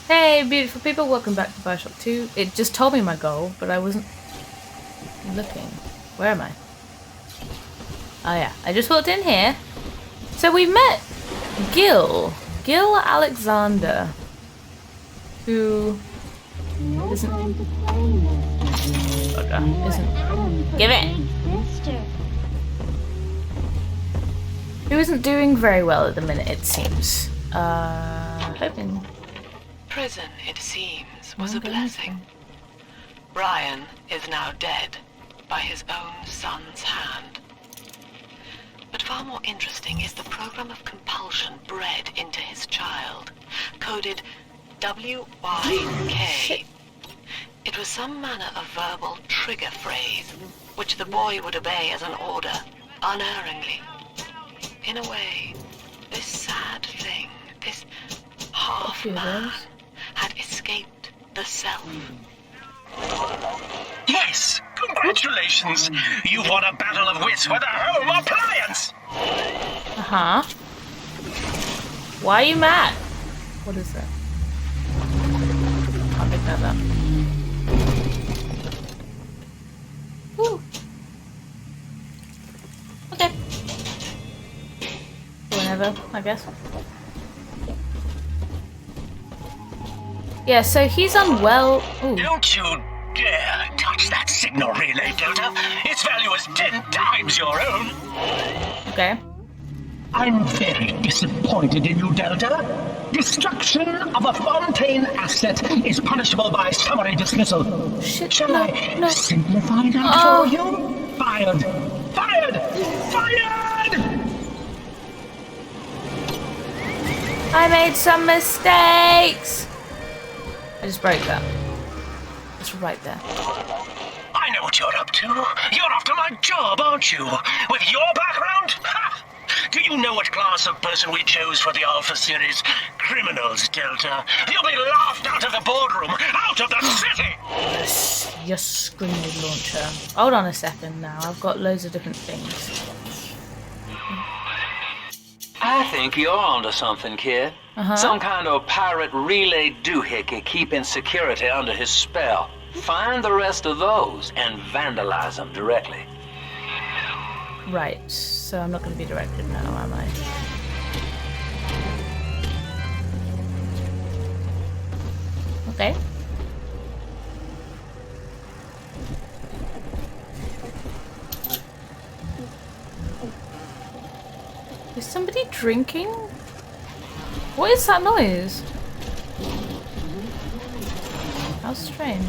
Hey, beautiful people, welcome back to Bioshock 2. It just told me my goal, but I wasn't looking. Where am I? Oh yeah, I just walked in here. So we met Gil Alexander, who isn't... Give it! Who isn't doing very well at the minute, it seems. Hoping... Prison, it seems, was a blessing. Brian is now dead by his own son's hand. But far more interesting is the program of compulsion bred into his child, coded WYK. It was some manner of verbal trigger phrase, which the boy would obey as an order, unerringly. In a way, this sad thing, this half-man, had escaped the self. Yes! Congratulations! You've won a battle of wits with a home appliance! Uh-huh. Why are you mad? What is that? I'll pick that up. Woo. Okay. Whenever, I guess. Yeah, so he's unwell. Ooh. Don't you dare touch that signal relay, Delta. Its value is 10 times your own. Okay. I'm very disappointed in you, Delta. Destruction of a Fontaine asset is punishable by summary dismissal. Shit, Shall no, I no. simplify that for you? Fired! Fired! Fired! I made some mistakes! I just broke that. It's right there. I know what you're up to. You're after my job, aren't you? With your background? Ha! Do you know what class of person we chose for the Alpha series? Criminals, Delta. You'll be laughed out of the boardroom, out of the city! Your grenade launcher. Hold on a second now. I've got loads of different things. I think you're onto something, kid. Some kind of pirate relay doohickey keeping security under his spell. Find the rest of those and vandalize them directly. Right, so I'm not going to be directed now, am I? Okay. Is somebody drinking? What is that noise? How strange.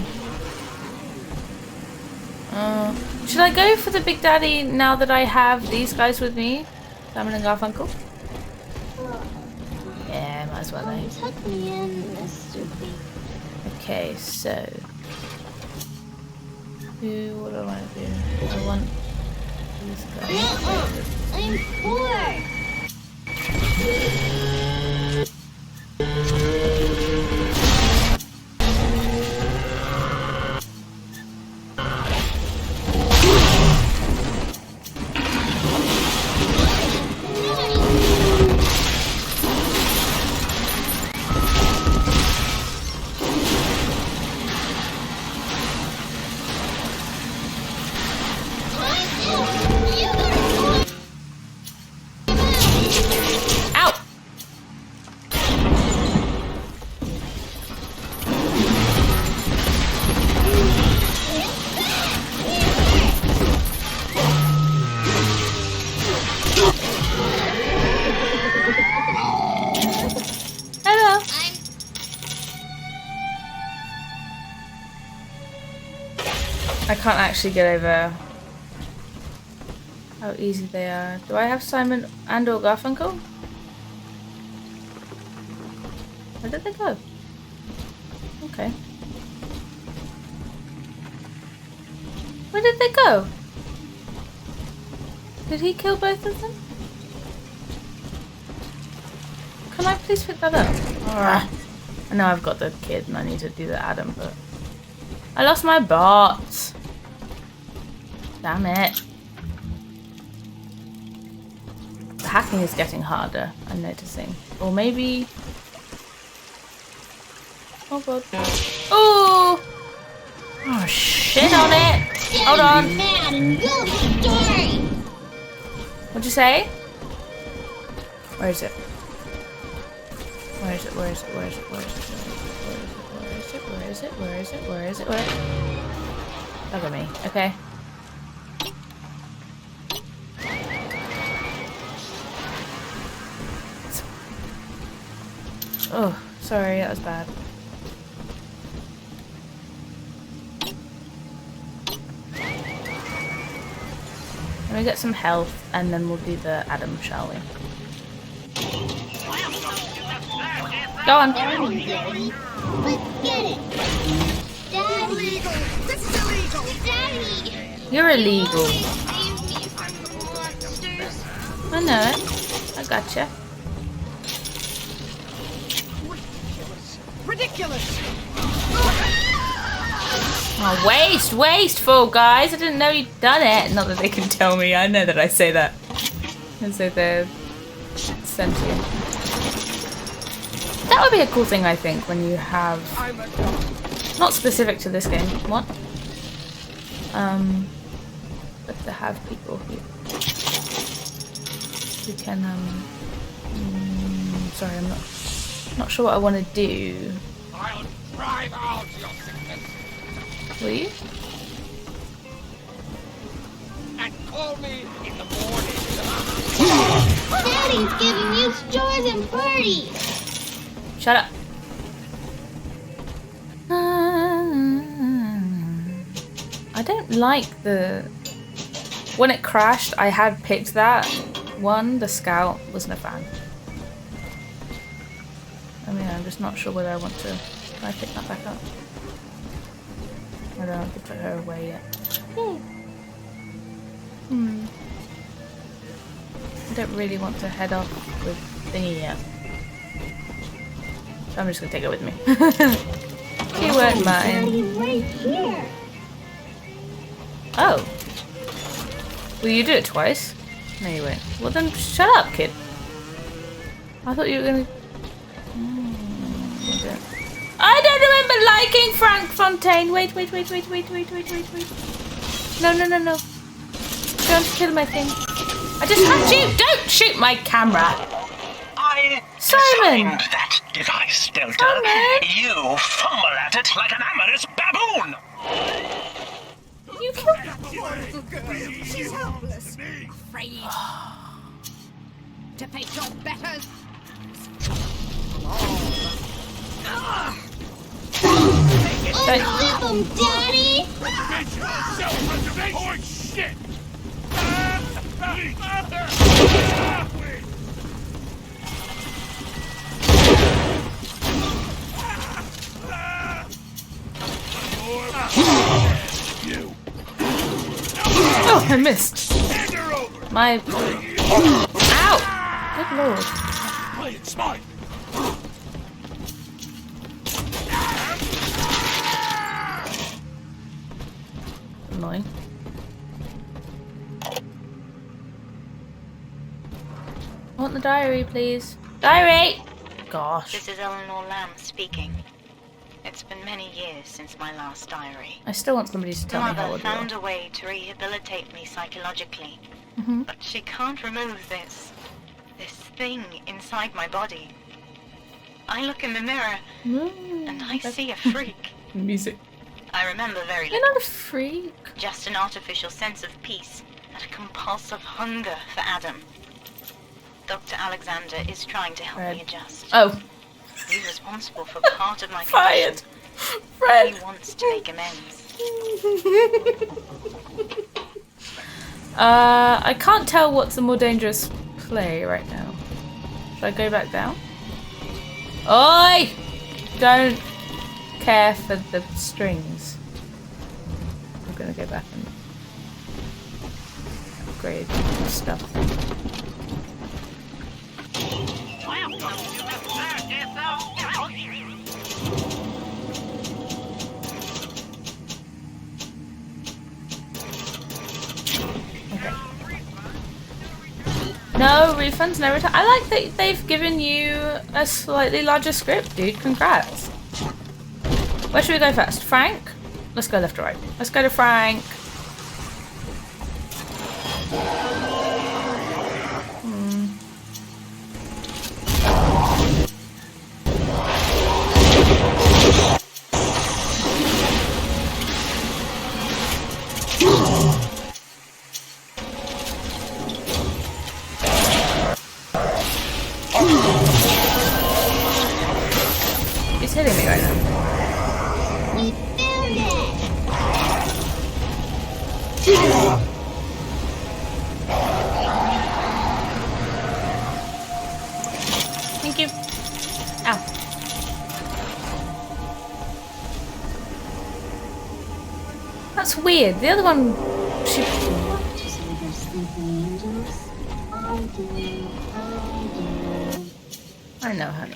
Should I go for the Big Daddy now that I have these guys with me? Simon and Garfunkel? Yeah, might as well, eh? Tuck me in, Mr. B. Okay, so... what do I want to do? I want these guys. I'm bored. I can't actually get over how easy they are. Do I have Simon and or Garfunkel? Where did they go? Okay. Where did they go? Did he kill both of them? Can I please pick that up? Alright. I know I've got the kid and I need to do the Adam, but I lost my bot. Damn it. The hacking is getting harder, I'm noticing. Or maybe... Oh god. Oh! Oh shit on it! Hold on! What'd you say? Where is it? Where is it? Where is it? Where is it? Where is it? Where is it? Where is it? Where is it? Where is it? Look at me. Okay. Oh, sorry, that was bad. Let me get some health and then we'll do the Adam, shall we? Go on. Let's get it. Daddy. This is illegal. Daddy. You're illegal. Save me from the monsters. I know it. I gotcha. Ridiculous! Oh, wasteful, guys. I didn't know you'd done it. Not that they can tell me. I know that I say that. And so they're sentient. That would be a cool thing, I think, when you have... Not specific to this game. What? But to have people who can, sorry, I'm not sure what I want to do. I'll drive out your sickness Will you? and call me in the morning. Daddy's giving you stores and parties. Shut up. I don't like the... When it crashed, I had picked that one. The scout wasn't a fan. I mean, I'm just not sure whether I want to... Can I pick that back up? I don't have to put her away yet. I don't really want to head off with thingy yet. So I'm just gonna take it with me. He won't mind. Daddy's right here. Oh. Will you do it twice? No, you won't. Well then, shut up, kid. I thought you were gonna... Okay. I don't remember liking Frank Fontaine. Wait. No. Don't kill my thing. I just had you. Don't shoot my camera. I Simon. designed that device, Delta. Simon. You fumble at it like an amorous baboon. You killed... She's helpless. Afraid to face your betters. Flip him, Daddy. Holy shit! Oh, I missed. My... Ow! Good lord. Play it smart. Annoying. I want the diary, please. Diary! Gosh. This is Eleanor Lamb speaking. It's been many years since my last diary. I still want somebody to tell me how Mother old you found are. a way to rehabilitate me psychologically, but she can't remove this thing inside my body. I look in the mirror and I see a freak. Music. I remember very You're little. not a freak. Just an artificial sense of peace and a compulsive hunger for Adam. Dr. Alexander is trying to help Fred. me adjust. Oh. He's responsible for part of my Fired. condition. Fred. He wants to make amends. I can't tell what's the more dangerous play right now. Should I go back down? Oi! Don't care for the strings. I'm gonna go back and upgrade stuff. No refunds, no return. I like that they've given you a slightly larger script, dude. Congrats. Where should we go first? Frank? Let's go left or right. Let's go to Frank. He's hitting me right now. We found it. Thank you. Ow. That's weird. The other one, she... Want to see the sleeping angels? I do. I know, honey.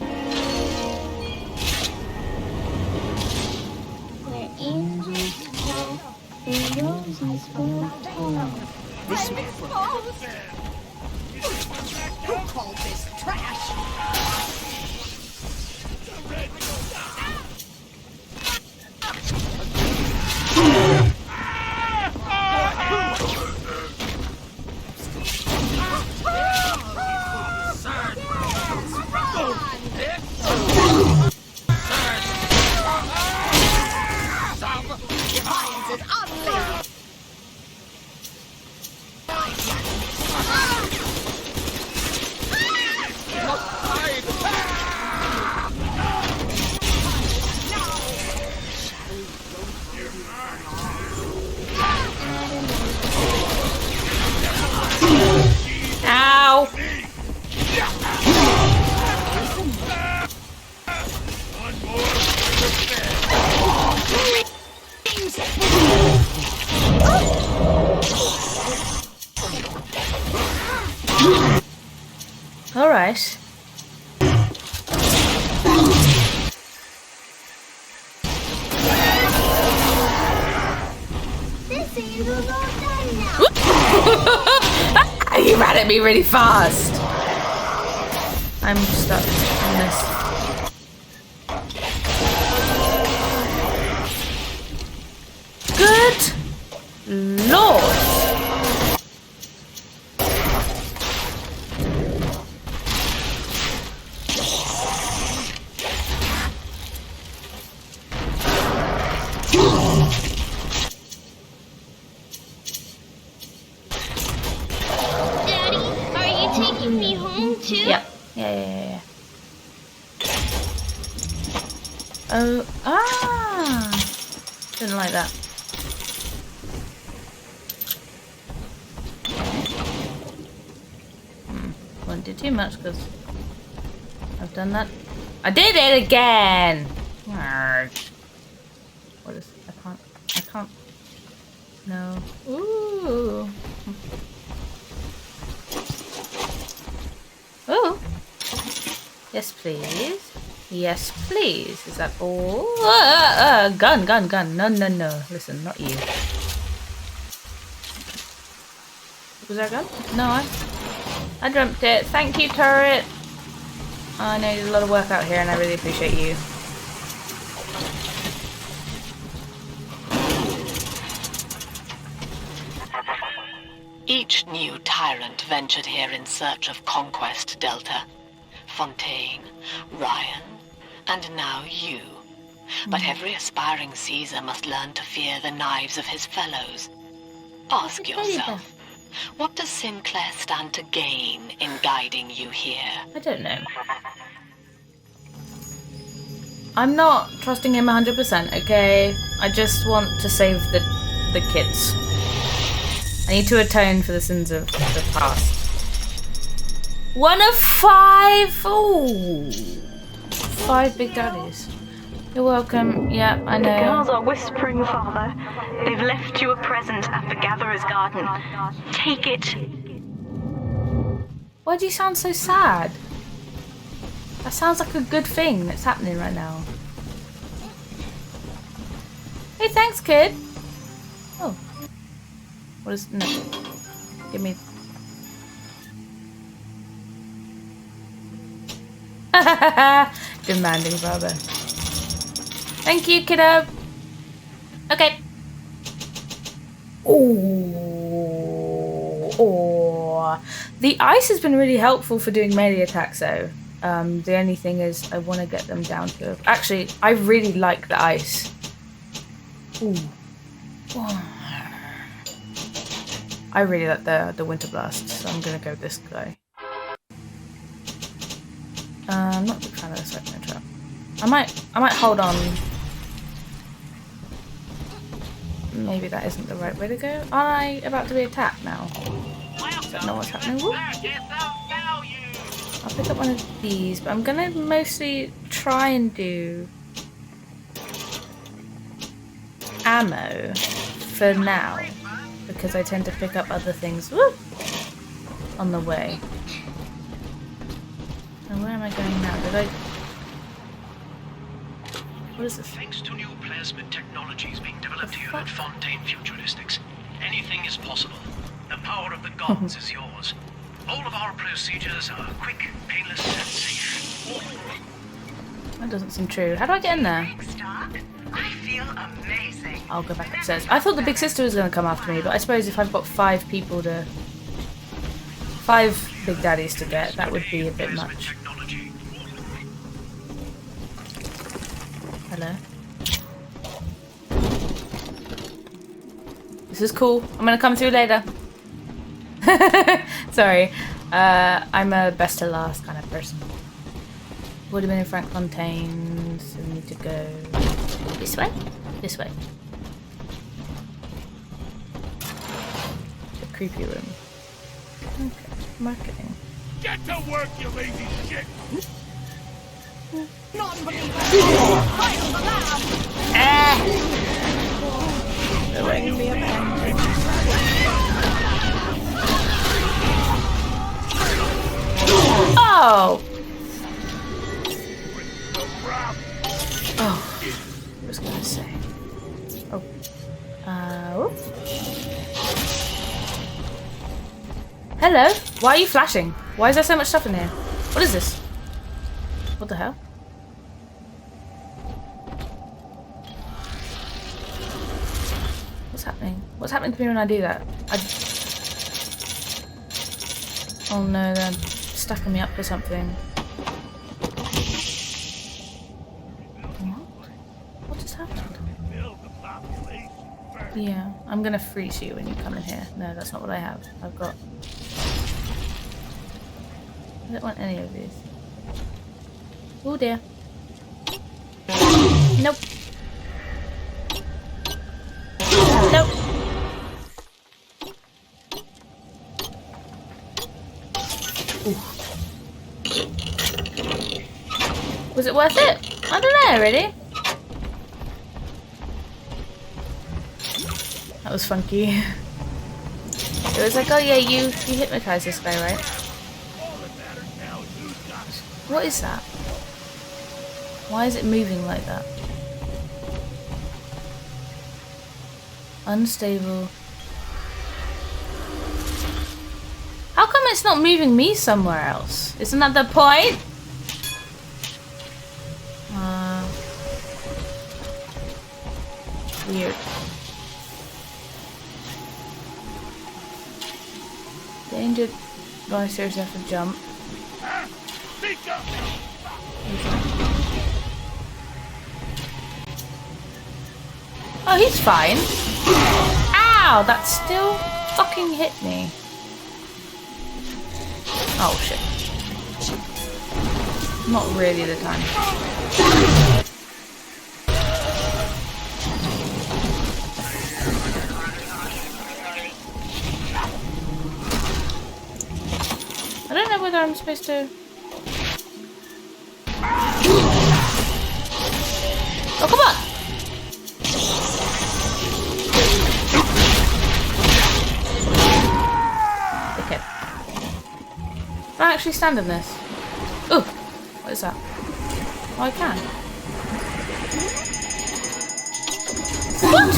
Where angels go, the roses grow tall. This way. Who called this trash? Defiance is ugly. Ow! All right. This angel's all done now. You ran at me really fast. I'm stuck on this. Good Lord. Daddy, are you taking me home too? Yeah. Yeah. Oh, didn't like that. Won't do too much because I've done that. I did it again! Arrgh. What is... I can't... No. Ooh. Oh. Yes, please. Yes, please. Is that all? Gun. No. Listen, not you. Was there a gun? No, I dreamt it. Thank you, turret. I know you did a lot of work out here and I really appreciate you. Each new tyrant ventured here in search of conquest, Delta. Fontaine, Ryan, and now you. But every aspiring Caesar must learn to fear the knives of his fellows. Ask yourself, what does Sinclair stand to gain in guiding you here? I don't know. I'm not trusting him 100%, okay? I just want to save the kids. I need to atone for the sins of the past. 1 of 5! Ooh. 5 big daddies. You're welcome. Yeah, I know. The girls are whispering, Father. They've left you a present at the Gatherer's Garden. Take it. Why do you sound so sad? That sounds like a good thing that's happening right now. Hey, thanks, kid. Oh. What is... No. Give me... Demanding father. Thank you, kiddo. Okay. Oh. The ice has been really helpful for doing melee attacks, though. The only thing is, I want to get them down to. Actually, I really like the ice. Ooh. I really like the winter blast, so I'm gonna go with this guy. I'm not a big fan of the cyclone trap. I might hold on. Maybe that isn't the right way to go. Aren't I about to be attacked now? Does that know what's happening? Whoop. I'll pick up one of these, but I'm gonna mostly try and do ammo for now, because I tend to pick up other things on the way. And where am I going now? What is this? Thanks to new plasmid technologies being developed here at Fontaine Futuristics, anything is possible. The power of the gods is yours. All of our procedures are quick, painless, and safe. That doesn't seem true. How do I get in there? I feel amazing. I'll go back upstairs. I thought the big sister was going to come after me, but I suppose if I've got 5 people to... 5 big daddies to get, that would be a bit much. Hello. This is cool. I'm going to come through later. Sorry. I'm a best to last kind of person. Would have been in Frank Fontaine, so we need to go this way? This way. The creepy room. Okay, marketing. Get to work, you lazy shit! Non-believable! Fire on the lab! Oh! Oh, I was gonna say. Oh. Whoop. Hello? Why are you flashing? Why is there so much stuff in here? What is this? What the hell? What's happening? What's happening to me when I do that? Oh no, they're stacking me up for something. What just happened? Yeah, I'm gonna freeze you when you come in here. No, that's not what I have. I've got... I don't want any of these. Oh dear. Nope. Nope. Ooh. Was it worth it? I don't know, really. That was funky. It was like, oh yeah, you hypnotized this guy, right? What is that? Why is it moving like that? Unstable. How come it's not moving me somewhere else? Isn't that the point? Weird. Danger. Oh, I seriously have to jump. Oh, he's fine. Ow! That still fucking hit me. Oh shit. Not really the time. I don't know whether I'm supposed to... Oh, come on! Okay. Can I actually stand in this? Oh! What is that? Oh, I can. What?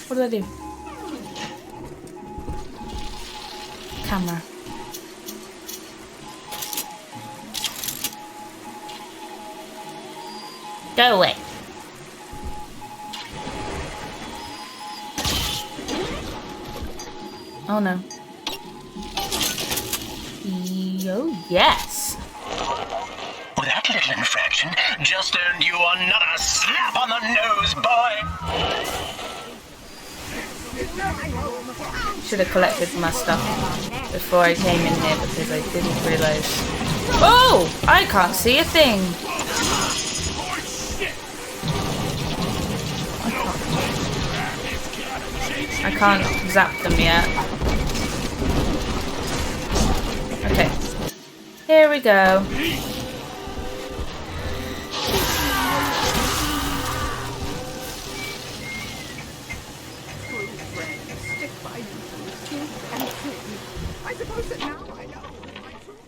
What do I do? Camera. Go away. Oh no. Oh yes. Well, that little infraction just earned you another slap on the nose, boy. Should have collected my stuff before I came in here because I didn't realise. Oh! I can't see a thing. I can't zap them yet. Okay. Here we go.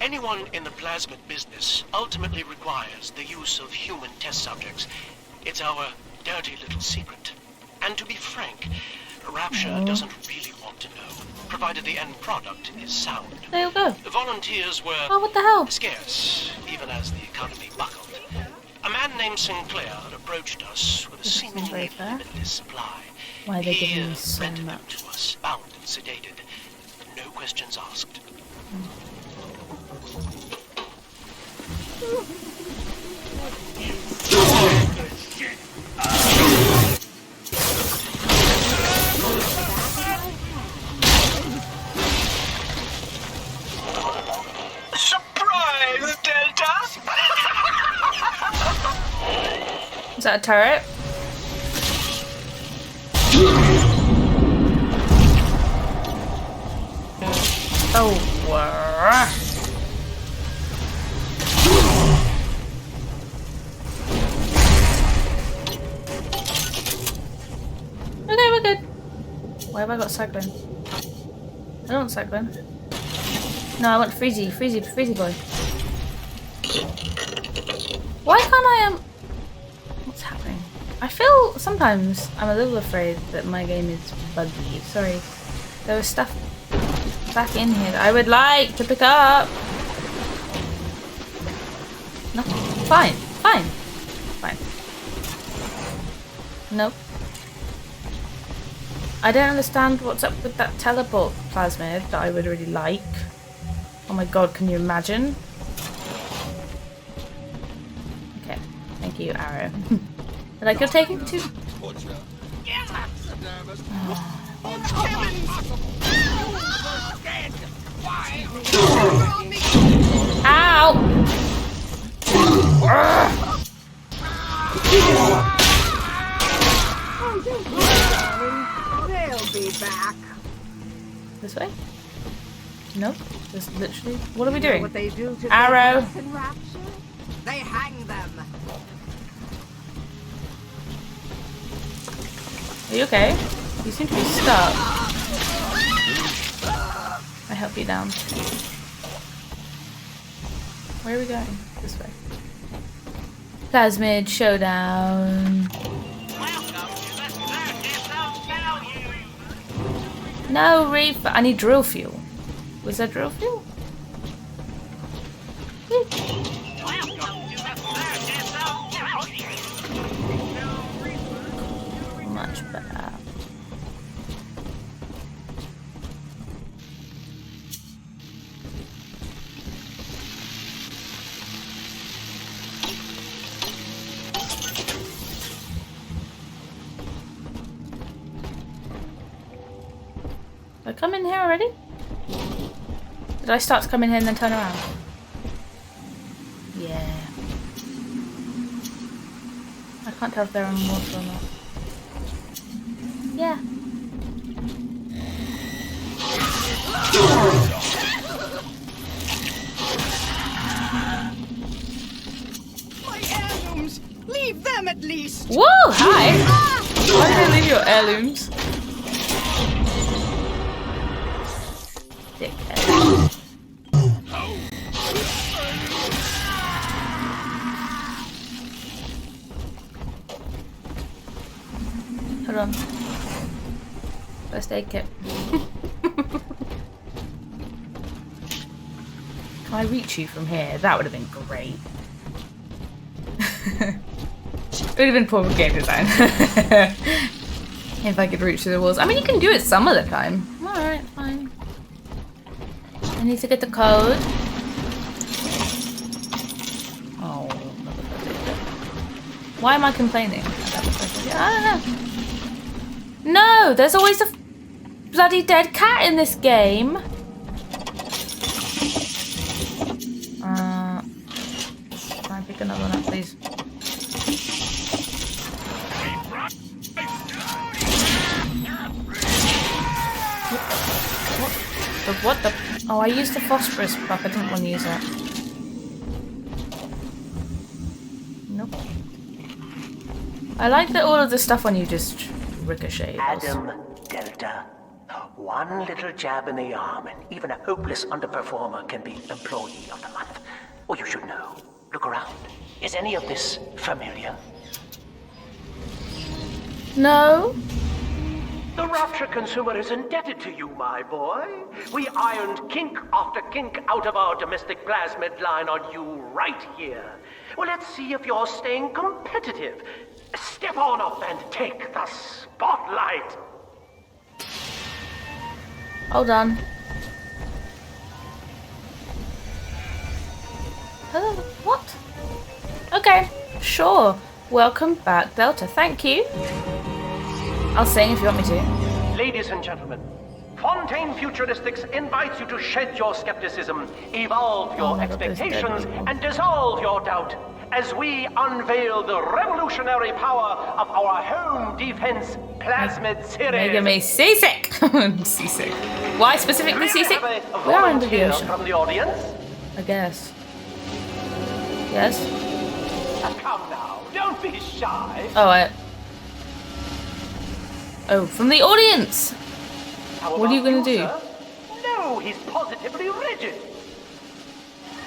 Anyone in the plasmid business ultimately requires the use of human test subjects. It's our dirty little secret. And to be frank, Rapture doesn't really want to know, provided the end product is sound. There you go. The volunteers were Oh, what the hell? scarce, even as the economy buckled. A man named Sinclair approached us with a This isn't very seemingly fair. limitless supply. Why are they He giving me so rented them much? to us, bound and sedated. No questions asked. Surprise, Delta! Is that a turret? Oh, wah. Okay, we're good. Why have I got cyclone? I don't want cyclone. No, I want Freezy boy. Why can't I what's happening? I feel sometimes I'm a little afraid that my game is buggy. Sorry. There was stuff back in here that I would like to pick up. No, fine. Nope. I don't understand what's up with that teleport plasmid that I would really like. Oh my god, can you imagine? Okay, thank you, Arrow. Like you're taking two. Ow! They'll be back. This way? Nope. Just literally. What are we You know doing? what they do to Arrow. those in Rapture? They hang them. Are you okay? You seem to be stuck. I help you down. Where are we going? This way. Plasmid showdown. No reef. I need drill fuel. Was that drill fuel? Much better. Did I come in here already? Did I start to come in here and then turn around? Yeah. I can't tell if they're on water or not. Yeah. My heirlooms! Leave them at least! Whoa! Hi! Why did I leave your heirlooms? Dickhead. Hold on. First aid kit. Can I reach you from here? That would have been great. It would have been poor game design. If I could reach through the walls. I mean, you can do it some of the time. Alright, fine. I need to get the code. Oh, why am I complaining? I don't know. No, there's always a bloody dead cat in this game. Try and pick another one up, please. What the? Oh, I used the phosphorus buff. I didn't want to use that. Nope. I like that all of the stuff on you just ricochets. Adam Delta. One little jab in the arm, and even a hopeless underperformer can be Employee of the Month. Or you should know. Look around. Is any of this familiar? No. The Rapture consumer is indebted to you, my boy. We ironed kink after kink out of our domestic plasmid line on you right here. Well, let's see if you're staying competitive. Step on up and take the spotlight. Hold on. What? Okay, sure. Welcome back, Delta. Thank you. I'll sing if you want me to. Ladies and gentlemen, Fontaine Futuristics invites you to shed your skepticism, evolve your expectations, and dissolve your doubt as we unveil the revolutionary power of our home defense plasmid series. Making me seasick. Seasick. Why specifically seasick? We are under the ocean. From the audience? I guess. Yes? Come now, don't be shy. Oh, from the audience! What are you gonna do? Sir? No, he's positively rigid.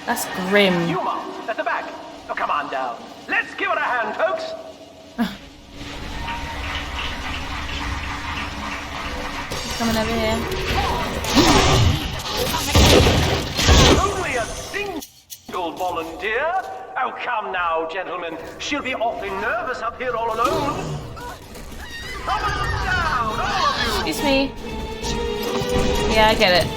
That's grim. You, Mom, at the back. Oh, come on down. Let's give it a hand, folks. He's coming over here. Only a single volunteer? Oh, come now, gentlemen. She'll be awfully nervous up here all alone. Come on down, all of you. Excuse me. Yeah, I get it.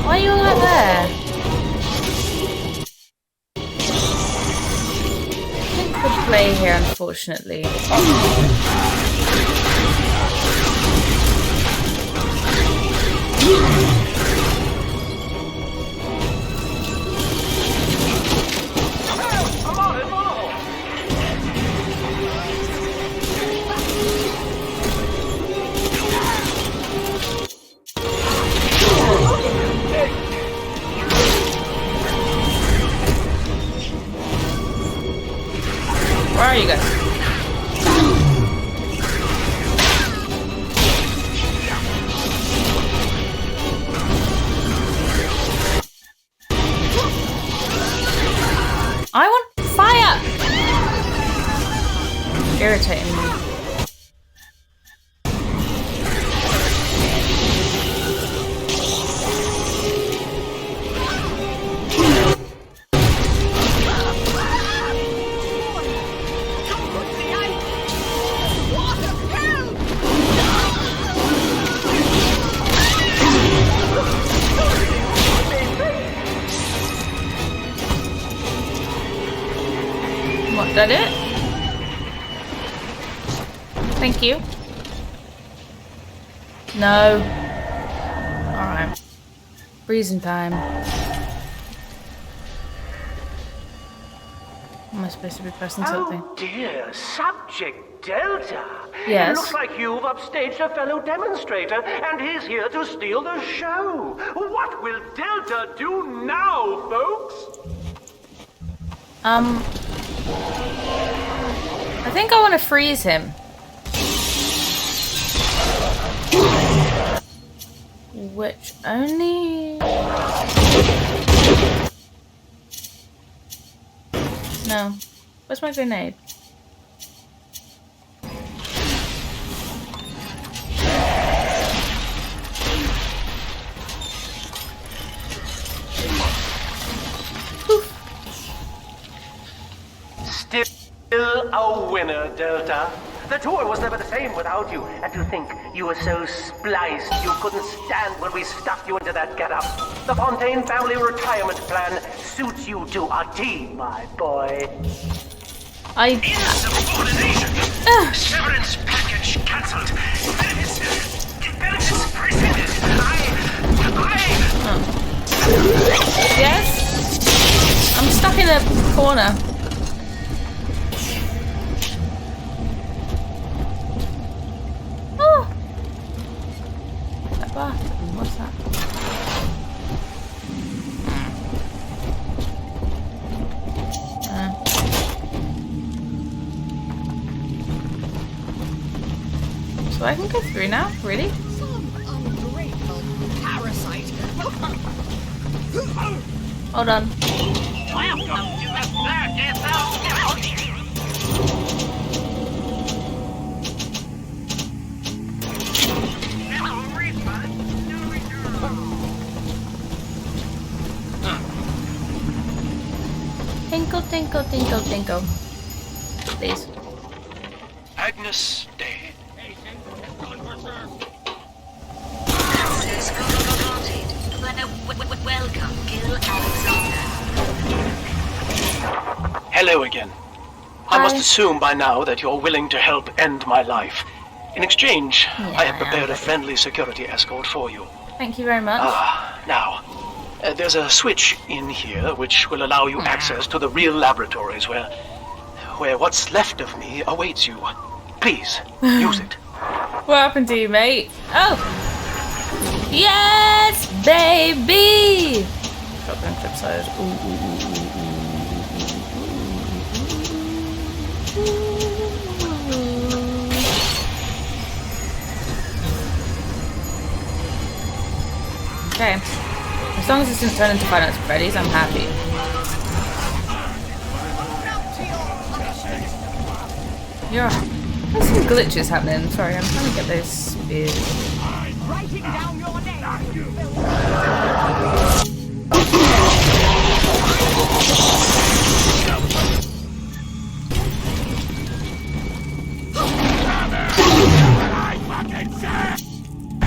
Why are you all out there? Could play here, unfortunately. Where are you guys? I want fire! Irritating me. What, that it? Thank you. No. Alright. Freezing time. Am I supposed to be pressing something? Oh dear, Subject Delta. Yes. It looks like you've upstaged a fellow demonstrator, and he's here to steal the show. What will Delta do now, folks? I think I want to freeze him. Which only... No. Where's my grenade? Still a winner, Delta. The tour was never the same without you. And to think you were so spliced you couldn't stand when we stuffed you into that getup. The Fontaine family retirement plan suits you to a T, my boy. Insubordination! Severance package cancelled. Benefits rescinded. Yes? I'm stuck in a corner. Oh! That bathroom, what's that? So I can go through now? Really? Some ungrateful parasite. Hold on. Welcome to the circus of Tinkle, tinkle, tinkle, tinkle. Please. Agnes Day. Welcome, Gil Alexander. Hello again. I must assume by now that you're willing to help end my life. In exchange, I have prepared a friendly security escort for you. Thank you very much. Now, there's a switch in here which will allow you access to the real laboratories where what's left of me awaits you. Please, use it. What happened to you, mate? Oh! Yes, baby! Shotgun clip size. Ooh, ooh, ooh, ooh. Okay. As long as this didn't turn into Finance Freddy's, I'm happy. Yeah. There's some glitches happening. Sorry, I'm trying to get those spears. Writing down your name.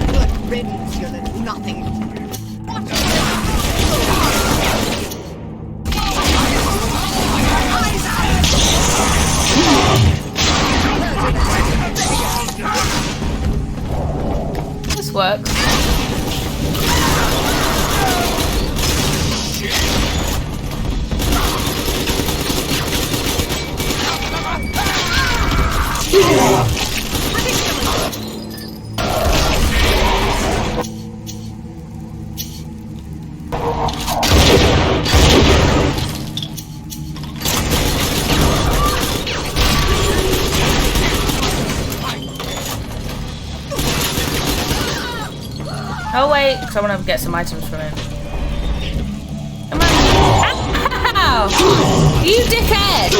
Good riddance, you little nothing. This works. Oh wait, because I want to get some items from him. Come on. Ow! You dickhead!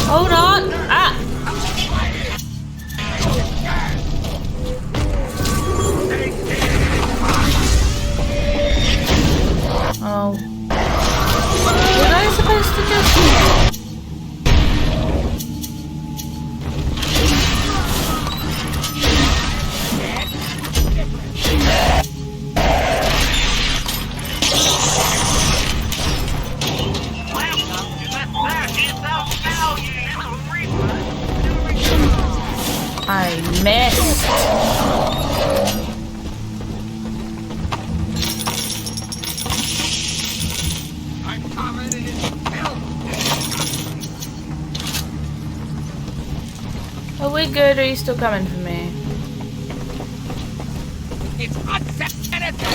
Hold on! Ah! we good, or are you still coming for me? It's unsanitary.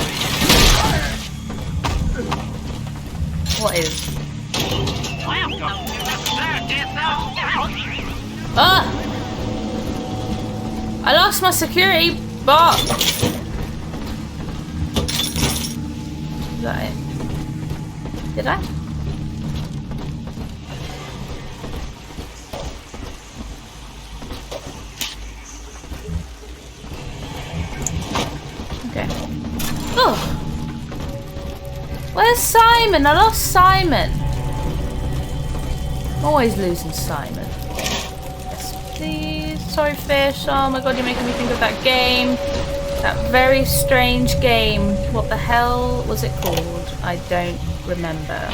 What is? I lost my security box. Is that it? Did I? Okay. Oh! Where's Simon? I lost Simon. I'm always losing Simon. Yes, please. Sorry, fish. Oh my god, you're making me think of that game. That very strange game. What the hell was it called? I don't remember.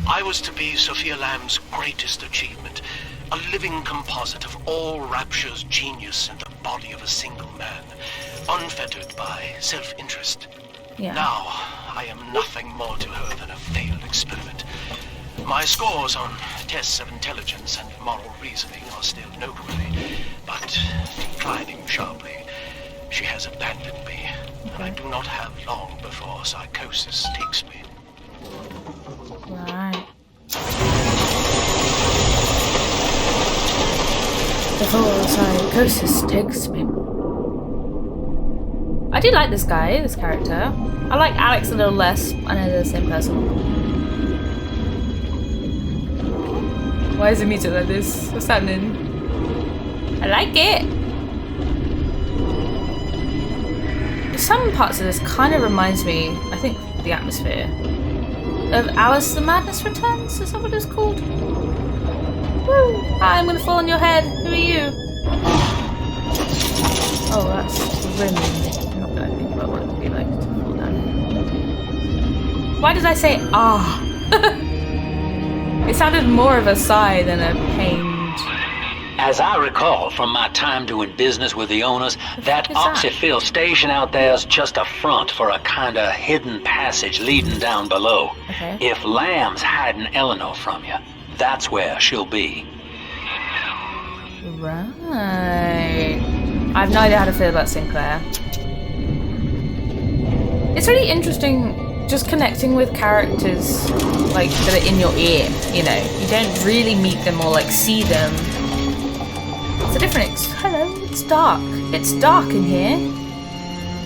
I was to be Sophia Lamb's greatest achievement. A living composite of all Rapture's genius in the body of a single man. Unfettered by self-interest. Yeah. Now, I am nothing more to her than a failed experiment. My scores on tests of intelligence and moral reasoning are still noteworthy, but declining sharply. She has abandoned me, and I do not have long before psychosis takes me. Right. Before psychosis takes me. I do like this guy, this character. I like Alex a little less. I know they're the same person. Why is it music like this? What's happening? I like it. Some parts of this kind of reminds me, I think, the atmosphere of Alice the Madness Returns. Is that what it's called? Woo! Hi, I'm gonna fall on your head. Who are you? Oh, that's really. I'm not gonna think about what it would be like to fall down. Why did I say ah? It sounded more of a sigh than a pained. As I recall from my time doing business with the owners, that oxyfill station out there's just a front for a kind of hidden passage leading down below. Okay. If Lamb's hiding Eleanor from you, that's where she'll be. Right. I have no idea how to feel about Sinclair. It's really interesting just connecting with characters like that are in your ear, you know. You don't really meet them or like see them. It's a different hello, it's dark. It's dark in here.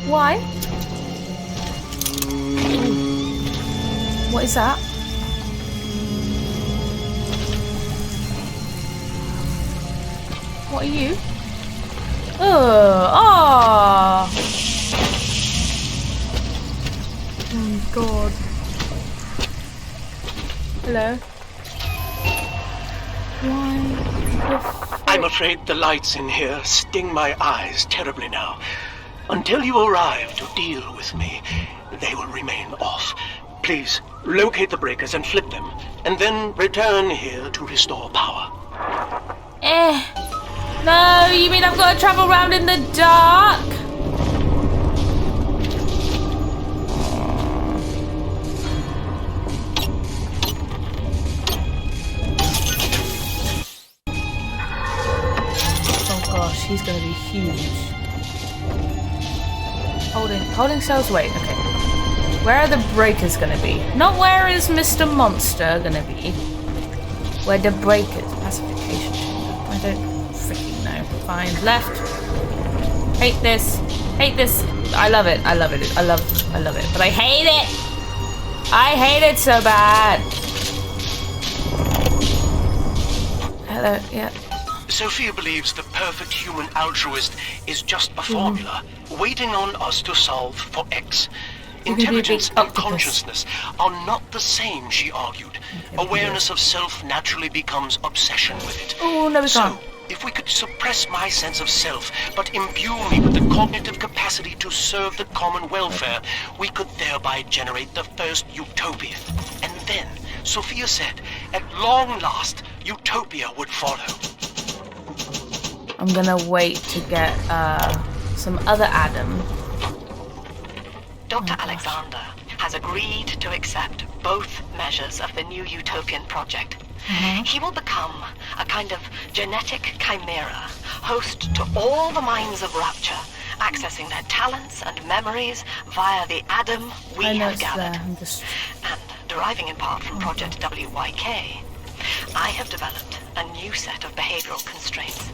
Why? What is that? What are you? Oh! Oh god. Hello? Why? I'm afraid the lights in here sting my eyes terribly now. Until you arrive to deal with me, they will remain off. Please, locate the breakers and flip them, and then return here to restore power. No, you mean I've got to travel around in the dark? He's gonna be huge. Holding cells, wait, okay. Where are the breakers gonna be? Not where is Mr. Monster gonna be. Where the breakers, pacification chamber. I don't freaking know. Fine, left. Hate this. Hate this. I love it. I love it. I love it. But I hate it. I hate it so bad. Hello, yeah. Sophia believes the perfect human altruist is just a formula, waiting on us to solve for X. Intelligence and consciousness are not the same, she argued. Awareness of self naturally becomes obsession with it. Oh, no, we can't. So, if we could suppress my sense of self, but imbue me with the cognitive capacity to serve the common welfare, we could thereby generate the first utopia. And then, Sophia said, at long last, utopia would follow. I'm gonna wait to get some other Adam. Dr. Alexander, has agreed to accept both measures of the new utopian project. He will become a kind of genetic chimera, host to all the minds of Rapture, accessing their talents and memories via the Adam we have gathered. And deriving in part from Project WYK, I have developed a new set of behavioral constraints.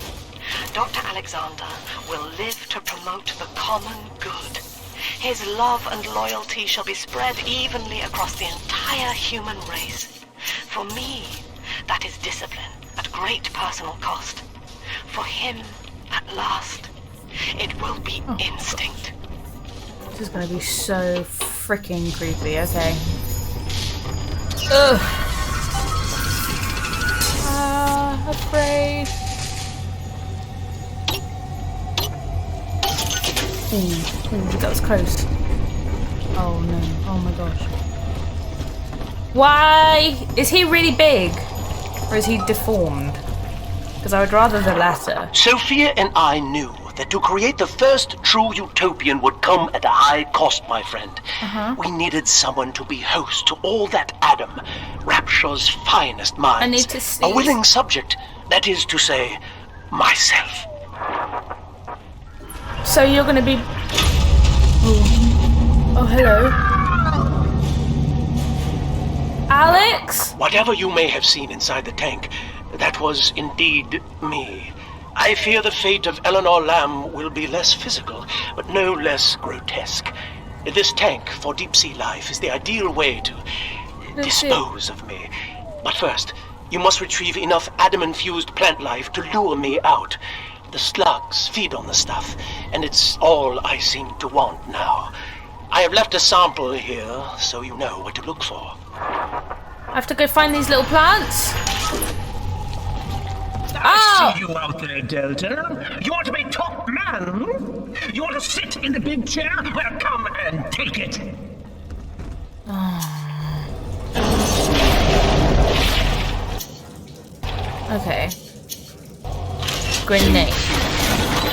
Dr. Alexander will live to promote the common good. His love and loyalty shall be spread evenly across the entire human race. For me, that is discipline at great personal cost. For him, at last, it will be instinct. This is gonna be so freaking creepy, okay. Ugh. Afraid. Ooh, that was close. Oh no, oh my gosh. Why? Is he really big? Or is he deformed? Because I would rather the latter. Sophia and I knew that to create the first true utopian would come at a high cost, my friend. We needed someone to be host to all that Adam, Rapture's finest minds. I need to see. A willing subject, that is to say, myself. So you're gonna be... Oh, hello. Alex? Whatever you may have seen inside the tank, that was indeed me. I fear the fate of Eleanor Lamb will be less physical, but no less grotesque. This tank for deep-sea life is the ideal way to dispose of me. But first, you must retrieve enough Adam-infused plant life to lure me out. The slugs feed on the stuff, and it's all I seem to want now. I have left a sample here, so you know what to look for. I have to go find these little plants? I see you out there, Delta. You want to be top man? You want to sit in the big chair? Well, come and take it. Okay. Grenade.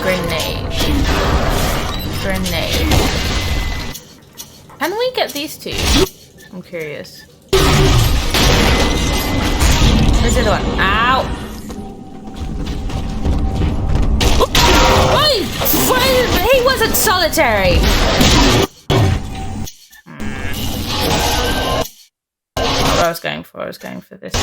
Grenade. Grenade. Can we get these two? I'm curious. Where's the other one? Ow! Wait! He wasn't solitary! What I was going for this.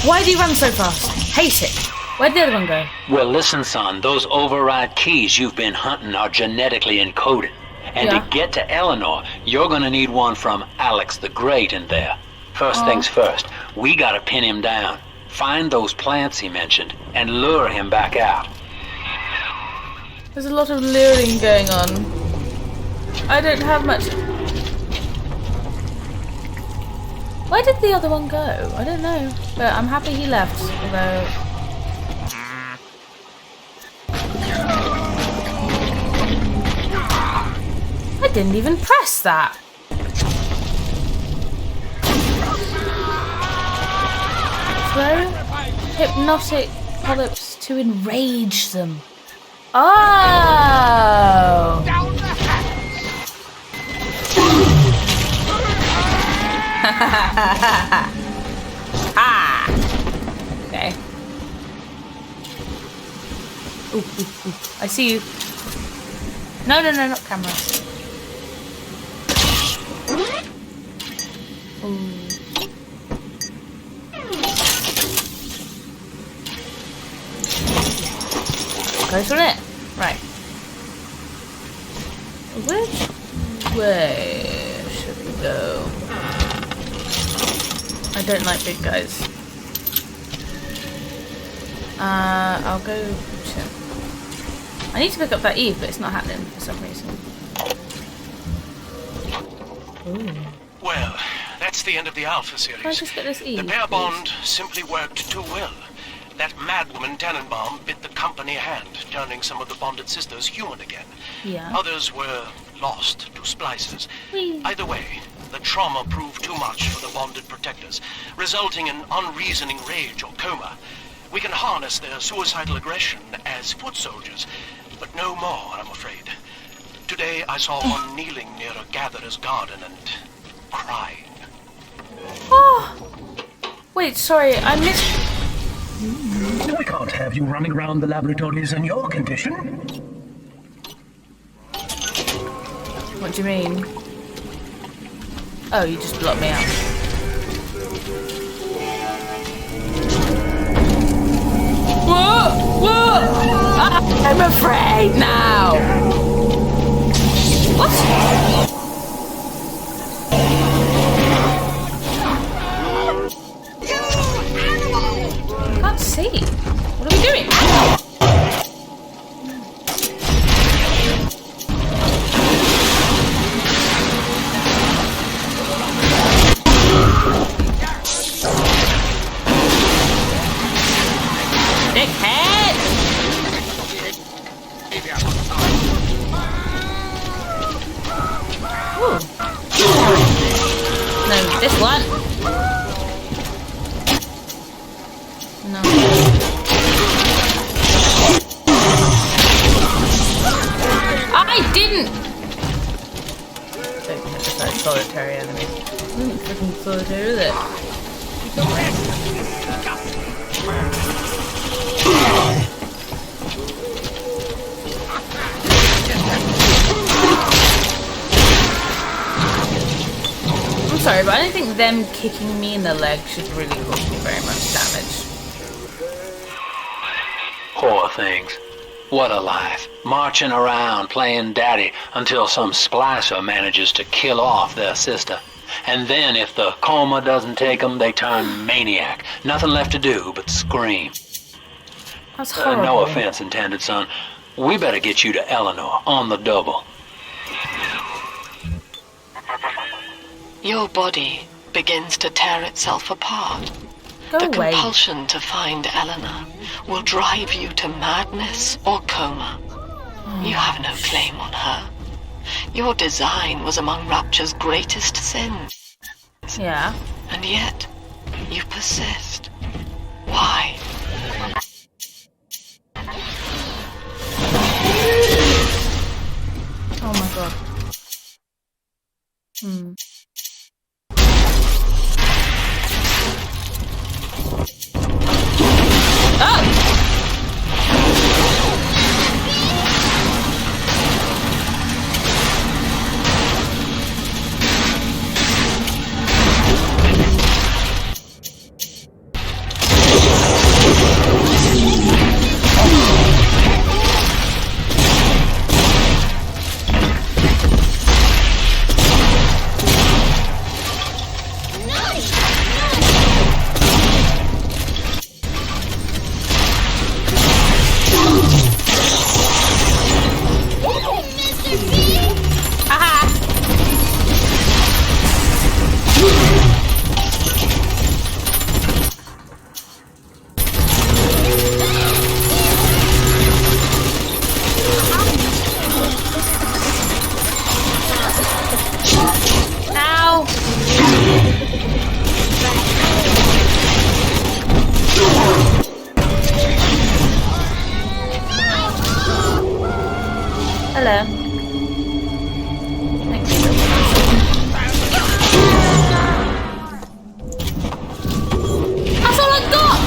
Why do you run so fast? Hate it. Where'd the other one go? Well, listen, son, those override keys you've been hunting are genetically encoded. And to get to Eleanor, you're gonna need one from Alex the Great in there. First things first, we gotta pin him down. Find those plants he mentioned, and lure him back out. There's a lot of luring going on. I don't have much... Where did the other one go? I don't know. But I'm happy he left, although... I didn't even press that. Throw hypnotic polyps to enrage them. Oh! Ha! Okay. Ooh, ooh, ooh. I see you. No, not cameras. Ooh. Goes on it. Right. Which way should we go? I don't like big guys. I'll go... Shit. I need to pick up that Eve, but it's not happening for some reason. Ooh. Well, that's the end of the Alpha series. Can I just get this Eve, the pair please? bond simply worked too well. That madwoman Tannenbaum bit the company hand, turning some of the bonded sisters human again. Yeah. Others were lost to splicers. Whee. Either way, the trauma proved too much for the bonded protectors, resulting in unreasoning rage or coma. We can harness their suicidal aggression as foot soldiers, but no more, I'm afraid. Today I saw one kneeling near a gatherer's garden and crying. Oh! Wait, sorry, I missed... We can't have you running around the laboratories in your condition. What do you mean? Oh, you just blocked me out. Whoa! Whoa! I'm afraid now! What? I can't see. What are we doing? Dickhead! Ooh. No, this one. No. I didn't! Don't emphasize solitary enemies. Freaking solitary, is it? I'm sorry, but I don't think them kicking me in the leg should really cause me very much damage. Poor things. What a life. Marching around, playing daddy, until some splicer manages to kill off their sister. And then if the coma doesn't take them, they turn maniac. Nothing left to do but scream. That's horrible. No offense intended, son. We better get you to Eleanor, on the double. Your body begins to tear itself apart. Go The away. compulsion to find Eleanor will drive you to madness or coma. You have no claim on her. Your design was among Rapture's greatest sins. Yeah. And yet, you persist. Why? Oh my god. Hmm. Oh! Hello. Thank you. That's all I got!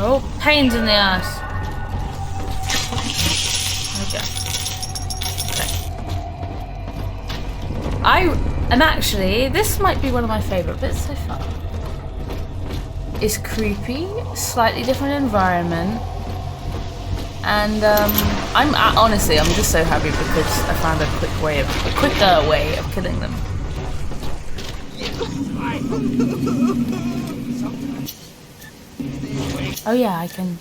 Oh, pains in the ass. I am actually, this might be one of my favourite bits so far. It's creepy, slightly different environment, and honestly, I'm just so happy because I found a quicker way of killing them. Oh yeah, I can.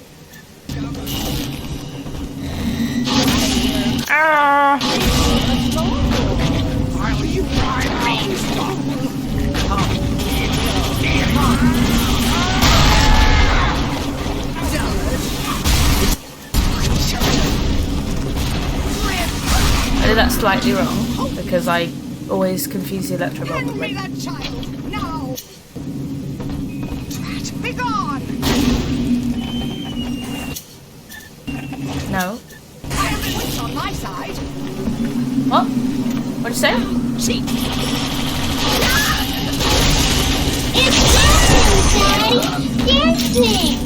that's slightly wrong because I always confuse the electro bulb with Hand me red. that child, now! Drat, be gone! No. I have the witch on my side. What? What'd you say? Cheat! It's dancing, Daddy! Dancing!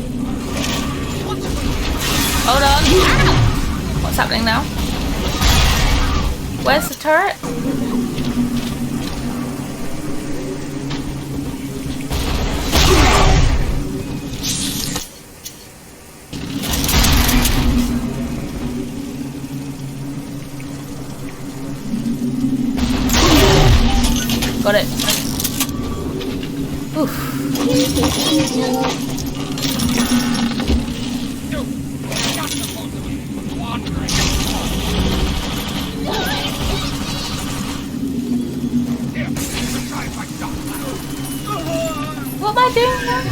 Hold on. What's happening now? Where's the turret? Got it. Oof. What am I doing now?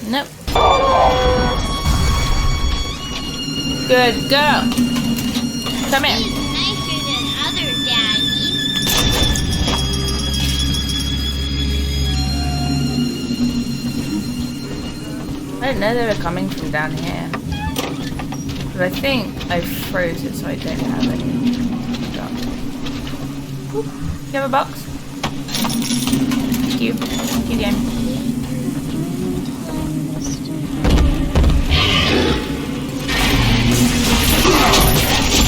Nope. Good girl. Come here. He's nicer than other daddies. I didn't know they were coming from down here. But I think I froze it so I don't have any stuff. Oop. You have a box? Thank you. Thank you, game.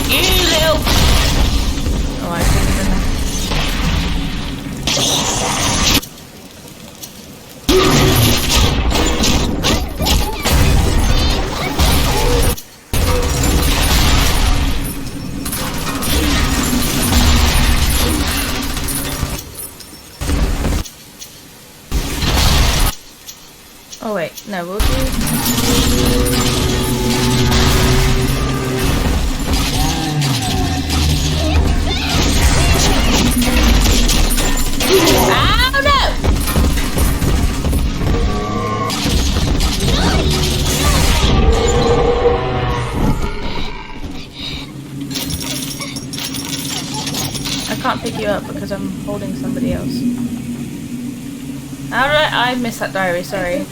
You little... Oh, I shouldn't have done that. Oh wait, no, we'll do... Oh no! I can't pick you up because I'm holding somebody else. How do I missed that diary, sorry.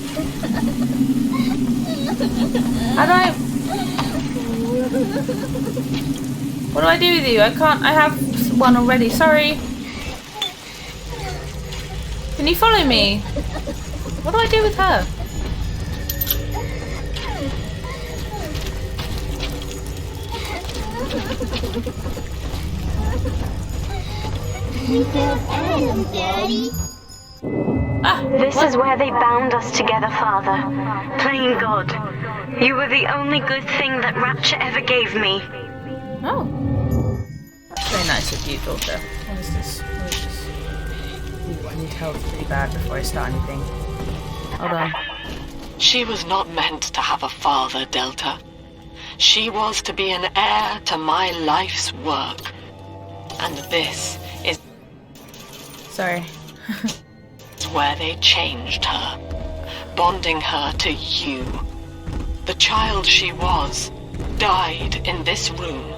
How do I... What do I do with you? I can't, I have one already, sorry. Can you follow me? What do I do with her? We found Adam, Daddy. Ah, This what? is where they bound us together, Father. Plain God, you were the only good thing that Rapture ever gave me. Oh. That's very nice of you, daughter. What is this? What is this? Ooh, I need help pretty bad before I start anything. Hold on. She was not meant to have a father, Delta. She was to be an heir to my life's work. And this is Sorry. where they changed her, bonding her to you. The child she was died in this room.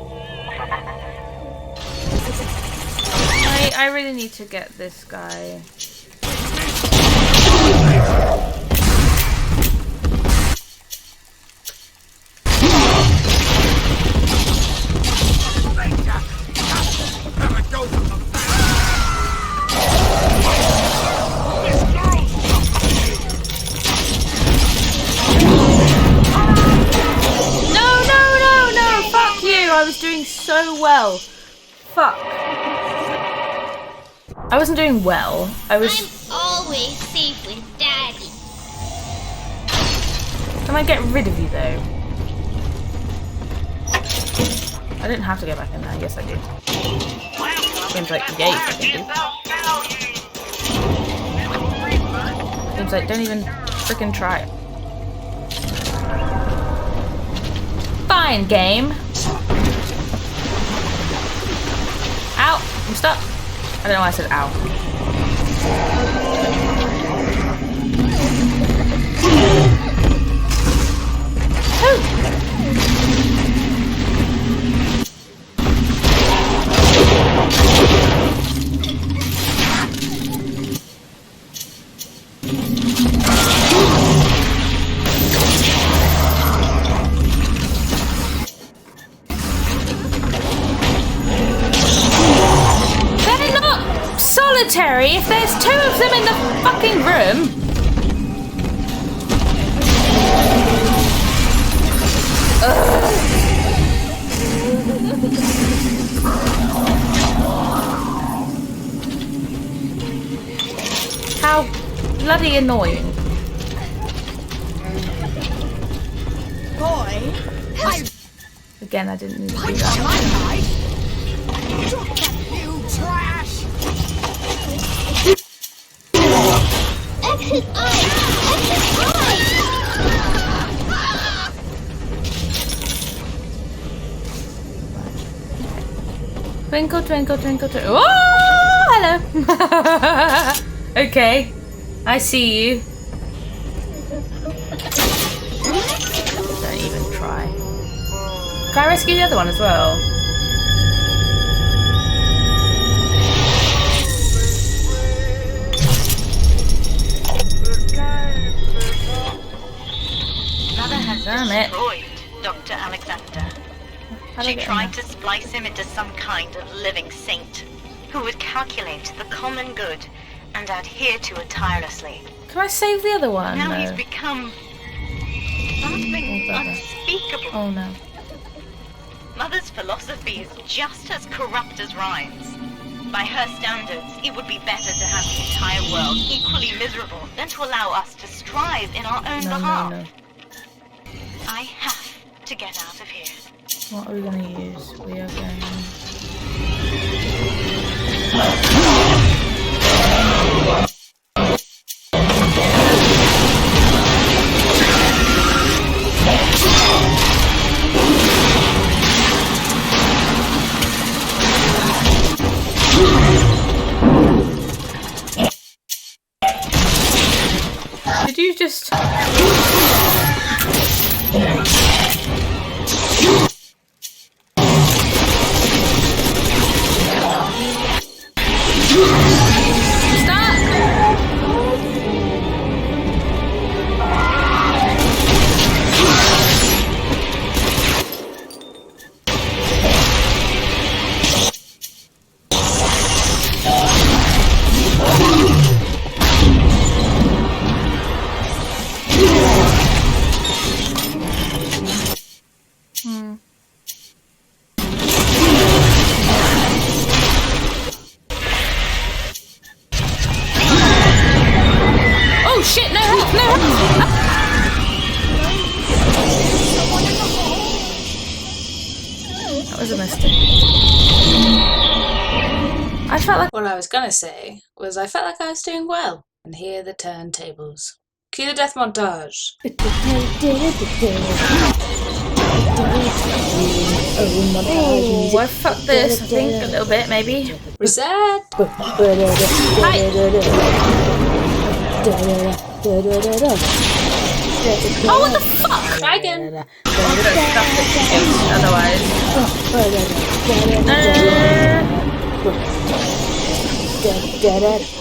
I really need to get this guy. I was doing so well. Fuck. I wasn't doing well. I was... I'm always safe with Daddy. Can I get rid of you though? I didn't have to go back in there. Yes, I did. Seems like yay, I think. Seems like don't even freaking try it. Fine, game. Ow! I'm stuck. I don't know why I said ow. Harry, if there's 2 of them in the fucking room... How bloody annoying. Boy, Again, I didn't need to do punch that. my life. Drop that, you trash. Exit eye! Exit eye! Twinkle, twinkle, twinkle, twinkle. Oh, hello. Okay, I see you. Don't even try. Can I rescue the other one as well? Mother has Damn it. destroyed Dr. Alexander. How do I She get in tried there? to splice him into some kind of living saint who would calculate the common good and adhere to it tirelessly. Can I save the other one? Now No. he's become something Oh, brother. unspeakable. Oh no. Mother's philosophy is just as corrupt as Ryan's. By her standards, it would be better to have the entire world equally miserable than to allow us to strive in our own No, behalf. no, no. I have to get out of here. What are we going to use? We are going... Did you just... Oh shit, no help, no help! That was a mistake. I felt like... What I was gonna say was I felt like I was doing well. And here are the turntables. Cue the death montage. Oh, I fucked this, I think, a little bit, maybe. Reset! Hi! Oh, what the fuck? Try again. Otherwise.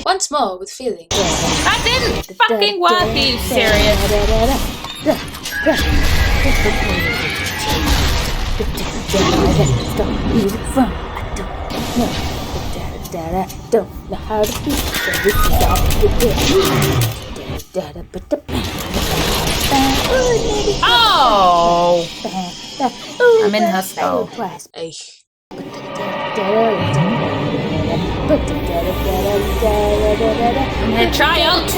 Once more with feeling. That didn't fucking work, are you serious? Don't know how to be Oh! I'm in her skull. Hey. Hey, child!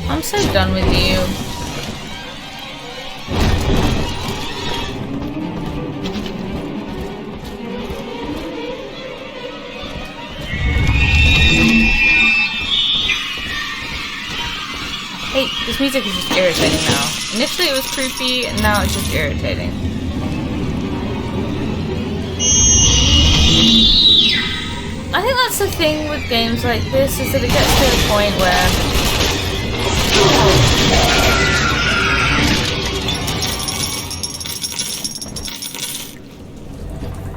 I'm so done with you. Hey, this music is just irritating now. Initially it was creepy, and now it's just irritating. I think that's the thing with games like this, is that it gets to a point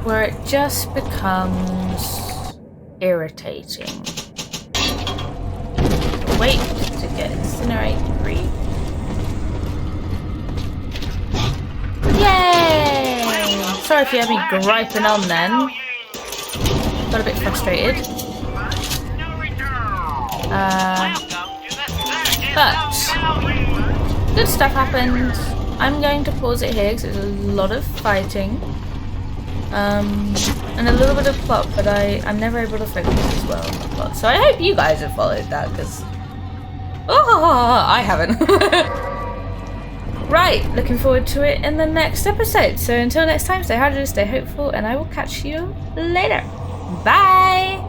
where it just becomes irritating. Wait to get incinerate free. Yay! sorry if you had me griping on then. Got a bit frustrated. But good stuff happened. I'm going to pause it here because there's a lot of fighting. And a little bit of plot, but I'm never able to focus as well on the plot. So I hope you guys have followed that, because I haven't. Right, looking forward to it in the next episode. So until next time, stay hydrated, stay hopeful, and I will catch you later. Bye!